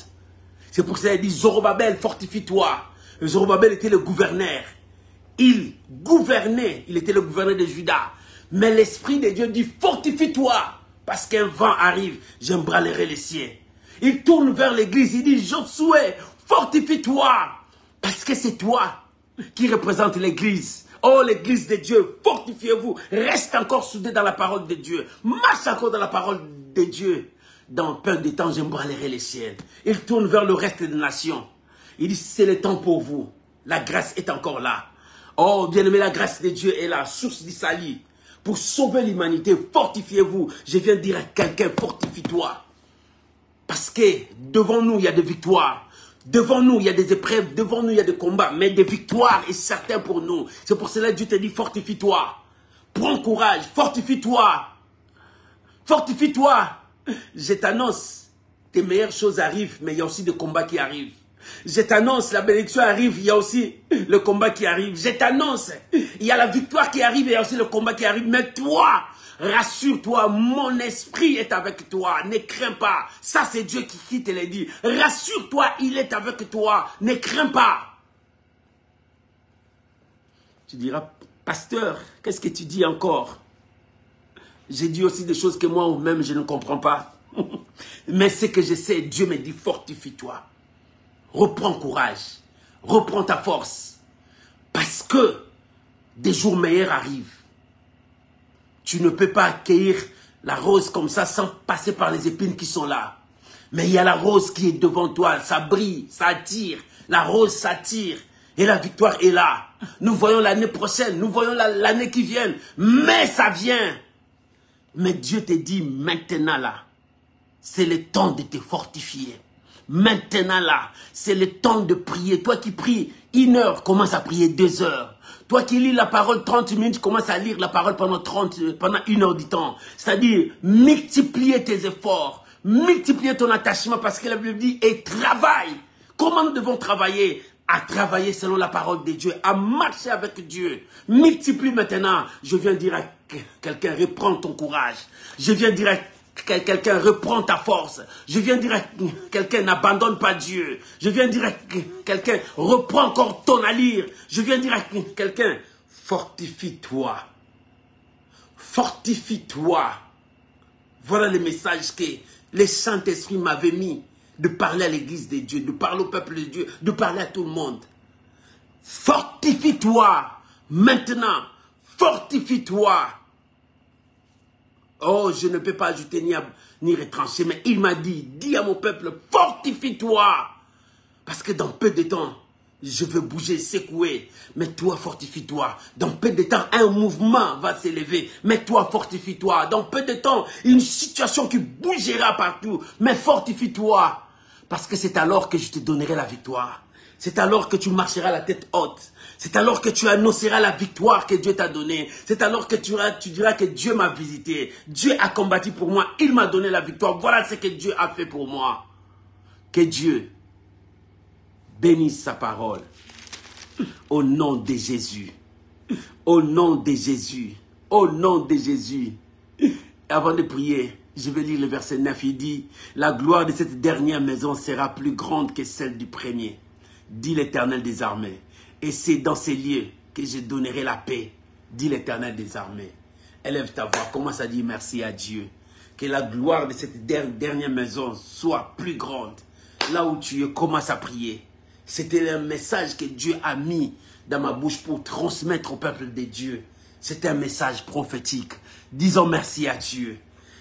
[SPEAKER 1] C'est pour ça qu'il dit, Zorobabel, fortifie-toi. Zorobabel était le gouverneur. Il gouvernait, il était le gouverneur de Juda. Mais l'esprit de Dieu dit, fortifie-toi. Parce qu'un vent arrive, j'embralerai les cieux. Il tourne vers l'église, il dit, Josué, fortifie-toi. Parce que c'est toi qui représente l'église. Oh, l'église de Dieu, fortifiez-vous. Reste encore soudé dans la parole de Dieu. Marche encore dans la parole de Dieu. Dans peu de temps, j'embralerai les cieux. Il tourne vers le reste des nations. Il dit, c'est le temps pour vous. La grâce est encore là. Oh, bien-aimé, la grâce de Dieu est là. Source d'Issaïe. Pour sauver l'humanité, fortifiez-vous. Je viens de dire à quelqu'un, fortifie-toi. Parce que devant nous, il y a des victoires. Devant nous, il y a des épreuves, devant nous, il y a des combats, mais des victoires est certain pour nous. C'est pour cela que Dieu te dit, fortifie-toi. Prends courage, fortifie-toi. Fortifie-toi. Je t'annonce, tes meilleures choses arrivent, mais il y a aussi des combats qui arrivent. Je t'annonce, la bénédiction arrive, il y a aussi le combat qui arrive. Je t'annonce, il y a la victoire qui arrive, il y a aussi le combat qui arrive. Mais toi, rassure-toi, mon esprit est avec toi, ne crains pas. Ça, c'est Dieu qui te l'a dit. Rassure-toi, il est avec toi, ne crains pas. Tu diras, pasteur, qu'est-ce que tu dis encore? J'ai dit aussi des choses que moi-même, je ne comprends pas. Mais ce que je sais, Dieu me dit, fortifie-toi. Reprends courage, reprends ta force, parce que des jours meilleurs arrivent. Tu ne peux pas accueillir La rose comme ça, sans passer par les épines qui sont là. Mais il y a la rose qui est devant toi, ça brille, ça attire. La rose s'attire et la victoire est là. Nous voyons l'année prochaine, nous voyons l'année qui vient, mais ça vient. Mais Dieu te dit maintenant là, c'est le temps de te fortifier. Maintenant là, c'est le temps de prier. Toi qui pries 1 heure, commence à prier 2 heures. Toi qui lis la parole 30 minutes, commence à lire la parole pendant 1 heure du temps. C'est-à-dire, multiplier tes efforts, multiplier ton attachement parce que la Bible dit, et travaille. Comment nous devons travailler? À travailler selon la parole de Dieu, à marcher avec Dieu. Multiplie maintenant. Je viens dire à quelqu'un, reprends ton courage. Je viens dire à quelqu'un, reprends ta force. Je viens dire à quelqu'un, n'abandonne pas Dieu. Je viens dire à quelqu'un, reprends encore ton allure. Je viens dire à quelqu'un, fortifie-toi. Fortifie-toi. Voilà le message que le Saint-Esprit m'avait mis. De parler à l'église de Dieu, de parler au peuple de Dieu, de parler à tout le monde. Fortifie-toi. Maintenant, fortifie-toi. Oh, je ne peux pas ajouter ni retrancher, mais il m'a dit, dis à mon peuple, fortifie-toi. Parce que dans peu de temps, je veux bouger, secouer. Mais toi, fortifie-toi. Dans peu de temps, un mouvement va s'élever. Mais toi, fortifie-toi. Dans peu de temps, une situation qui bougera partout. Mais fortifie-toi. Parce que c'est alors que je te donnerai la victoire. C'est alors que tu marcheras la tête haute. C'est alors que tu annonceras la victoire que Dieu t'a donnée. C'est alors que tu diras que Dieu m'a visité. Dieu a combattu pour moi. Il m'a donné la victoire. Voilà ce que Dieu a fait pour moi. Que Dieu bénisse sa parole. Au nom de Jésus. Au nom de Jésus. Au nom de Jésus. Avant de prier, je vais lire le verset 9. Il dit, la gloire de cette dernière maison sera plus grande que celle du premier, dit l'Éternel des armées. Et c'est dans ces lieux que je donnerai la paix, dit l'Éternel des armées. Élève ta voix, commence à dire merci à Dieu. Que la gloire de cette dernière maison soit plus grande. Là où tu es, commence à prier. C'était un message que Dieu a mis dans ma bouche pour transmettre au peuple de Dieu. C'était un message prophétique. Disons merci à Dieu.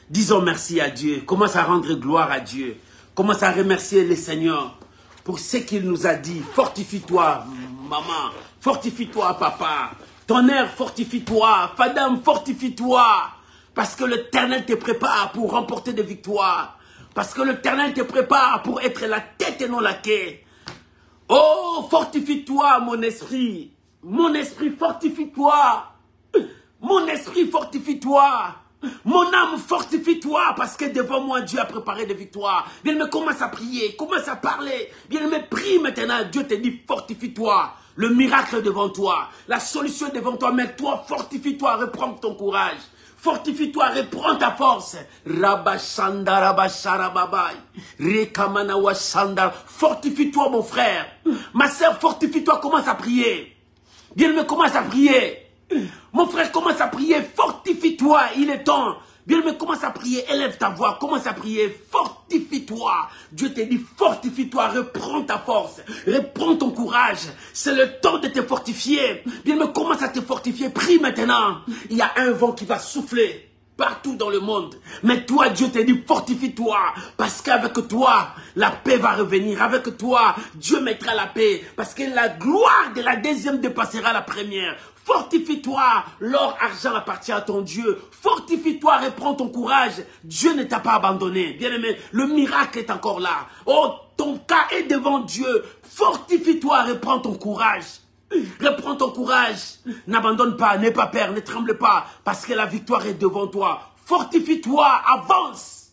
[SPEAKER 1] Disons merci à Dieu. Commence à rendre gloire à Dieu. Commence à remercier le Seigneur pour ce qu'il nous a dit. Fortifie-toi, maman. Fortifie-toi, papa. Tonnerre, fortifie-toi. Fadam, fortifie-toi. Parce que l'Éternel te prépare pour remporter des victoires. Parce que l'Éternel te prépare pour être la tête et non la queue. Oh, fortifie-toi, mon esprit. Mon esprit, fortifie-toi. Mon esprit, fortifie-toi. Mon âme, fortifie-toi. Parce que devant moi, Dieu a préparé des victoires. Bien, mais commence à prier, commence à parler. Bien, mais prie maintenant. Dieu te dit, fortifie-toi. Le miracle est devant toi. La solution est devant toi. Mais toi, fortifie-toi. Reprends ton courage. Fortifie-toi, reprends ta force. Fortifie-toi, mon frère. Ma soeur, fortifie-toi, commence à prier. Bien, mais commence à prier. Mon frère, commence à prier. Fortifie-toi, il est temps. Bien, mais commence à prier. Élève ta voix, commence à prier. Fortifie-toi. Dieu te dit, fortifie-toi, reprends ta force. Reprends ton courage. C'est le temps de te fortifier. Bien, mais commence à te fortifier. Prie maintenant. Il y a un vent qui va souffler partout dans le monde. Mais toi, Dieu te dit, fortifie-toi. Parce qu'avec toi, la paix va revenir. Avec toi, Dieu mettra la paix. Parce que la gloire de la deuxième dépassera la première. Fortifie-toi. L'or, argent appartient à ton Dieu. Fortifie-toi, reprends ton courage. Dieu ne t'a pas abandonné. Bien-aimé, le miracle est encore là. Oh, ton cas est devant Dieu. Fortifie-toi, reprends ton courage. Reprends ton courage. N'abandonne pas, n'aie pas peur, ne tremble pas. Parce que la victoire est devant toi. Fortifie-toi, avance.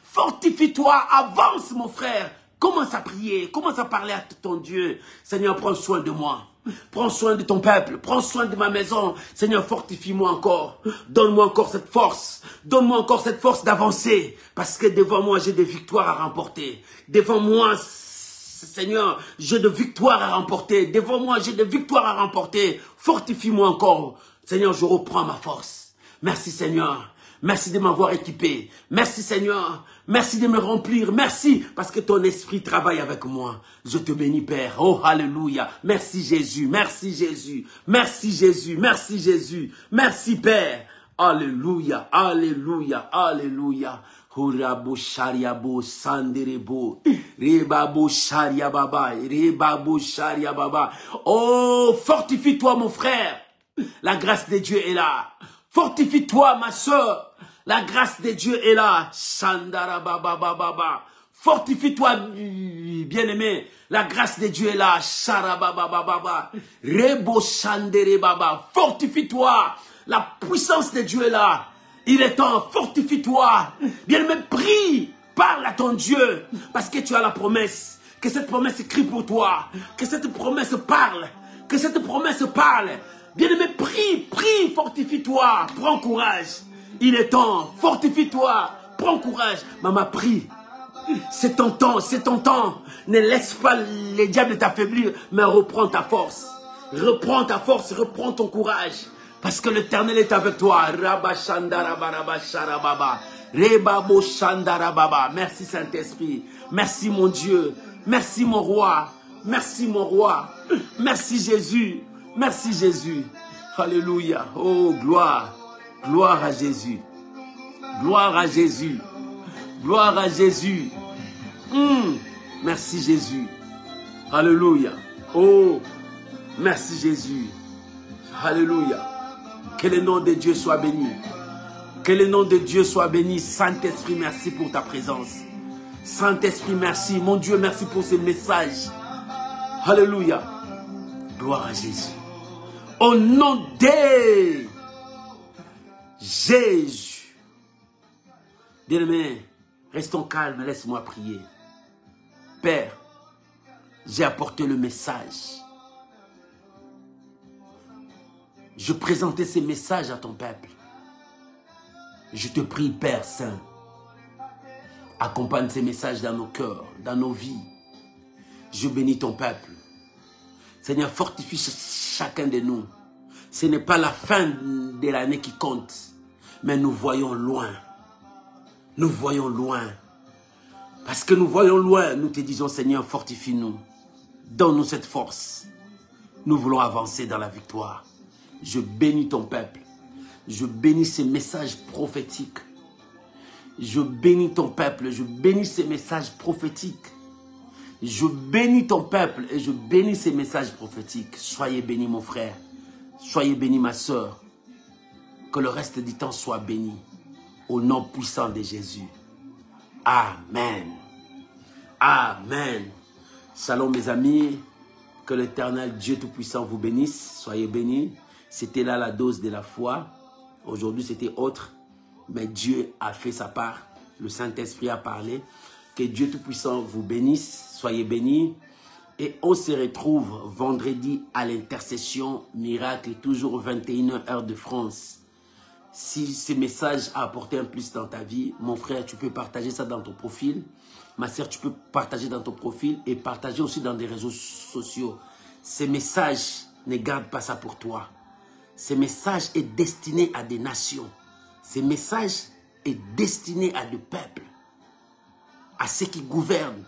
[SPEAKER 1] Fortifie-toi, avance mon frère. Commence à prier, commence à parler à ton Dieu. Seigneur, prends soin de moi. Prends soin de ton peuple, prends soin de ma maison. Seigneur, fortifie-moi encore. Donne-moi encore cette force. Donne-moi encore cette force d'avancer. Parce que devant moi, j'ai des victoires à remporter. Devant moi, Seigneur, j'ai des victoires à remporter. Devant moi, j'ai des victoires à remporter. Fortifie-moi encore. Seigneur, je reprends ma force. Merci Seigneur. Merci de m'avoir équipé. Merci Seigneur. Merci de me remplir. Merci parce que ton esprit travaille avec moi. Je te bénis Père. Oh alléluia. Merci Jésus. Merci Jésus. Merci Jésus. Merci Jésus. Merci Père. Alléluia. Alléluia. Alléluia. Horabo shariabo sanderebo. Rebabo shariababa. Rebabo shariababa. Oh, fortifie-toi mon frère. La grâce de Dieu est là. Fortifie-toi ma soeur. La grâce de Dieu est là. Shandarababababa. Fortifie-toi, bien-aimé. La grâce de Dieu est là. Sharababababa. Rebo shanderebaba. Fortifie-toi. La puissance de Dieu est là. Il est temps, fortifie-toi. Bien-aimé, prie. Parle à ton Dieu. Parce que tu as la promesse. Que cette promesse écrit pour toi. Que cette promesse parle. Que cette promesse parle. Bien-aimé, prie, prie, fortifie-toi. Prends courage. Il est temps, fortifie-toi. Prends courage. Maman, prie. C'est ton temps, c'est ton temps. Ne laisse pas les diables t'affaiblir, mais reprends ta force. Reprends ta force, reprends ton courage. Parce que l'Éternel est avec toi. Merci Saint-Esprit. Merci mon Dieu. Merci mon roi. Merci mon roi. Merci Jésus. Merci Jésus. Alléluia. Oh, gloire. Gloire à Jésus. Gloire à Jésus. Gloire à Jésus. Merci Jésus. Alléluia. Oh, merci Jésus. Alléluia. Que le nom de Dieu soit béni. Que le nom de Dieu soit béni. Saint-Esprit, merci pour ta présence. Saint-Esprit, merci. Mon Dieu, merci pour ces messages. Alléluia. Gloire à Jésus. Au nom de Jésus. Bien-aimé, restons calmes, laisse-moi prier. Père, j'ai apporté le message. Je présentais ces messages à ton peuple. Je te prie, Père Saint, accompagne ces messages dans nos cœurs, dans nos vies. Je bénis ton peuple. Seigneur, fortifie chacun de nous. Ce n'est pas la fin de l'année qui compte, mais nous voyons loin. Nous voyons loin. Parce que nous voyons loin, nous te disons, Seigneur, fortifie-nous. Donne-nous cette force. Nous voulons avancer dans la victoire. Je bénis ton peuple. Je bénis ces messages prophétiques. Je bénis ton peuple. Je bénis ces messages prophétiques. Je bénis ton peuple et je bénis ces messages prophétiques. Soyez bénis mon frère. Soyez bénis ma soeur. Que le reste du temps soit béni. Au nom puissant de Jésus. Amen. Amen. Shalom mes amis. Que l'Éternel Dieu Tout-Puissant vous bénisse. Soyez bénis. C'était là la dose de la foi. Aujourd'hui, c'était autre. Mais Dieu a fait sa part. Le Saint-Esprit a parlé. Que Dieu Tout-Puissant vous bénisse. Soyez bénis. Et on se retrouve vendredi à l'intercession miracle, toujours 21h heure de France. Si ce message a apporté un plus dans ta vie, mon frère, tu peux partager ça dans ton profil. Ma soeur, tu peux partager dans ton profil et partager aussi dans des réseaux sociaux. Ces messages, ne garde pas ça pour toi. Ce message est destiné à des nations. Ce message est destiné à des peuples, à ceux qui gouvernent,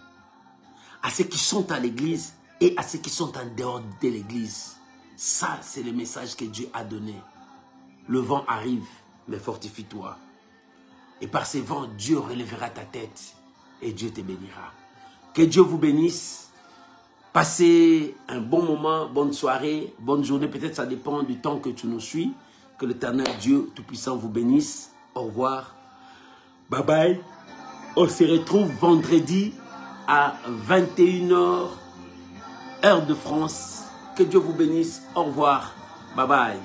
[SPEAKER 1] à ceux qui sont à l'église et à ceux qui sont en dehors de l'église. Ça, c'est le message que Dieu a donné. Le vent arrive, mais fortifie-toi. Et par ces vents, Dieu relèvera ta tête et Dieu te bénira. Que Dieu vous bénisse. Passez un bon moment, bonne soirée, bonne journée. Peut-être ça dépend du temps que tu nous suis. Que l'Éternel Dieu Tout-Puissant vous bénisse. Au revoir. Bye bye. On se retrouve vendredi à 21h, heure de France. Que Dieu vous bénisse. Au revoir. Bye bye.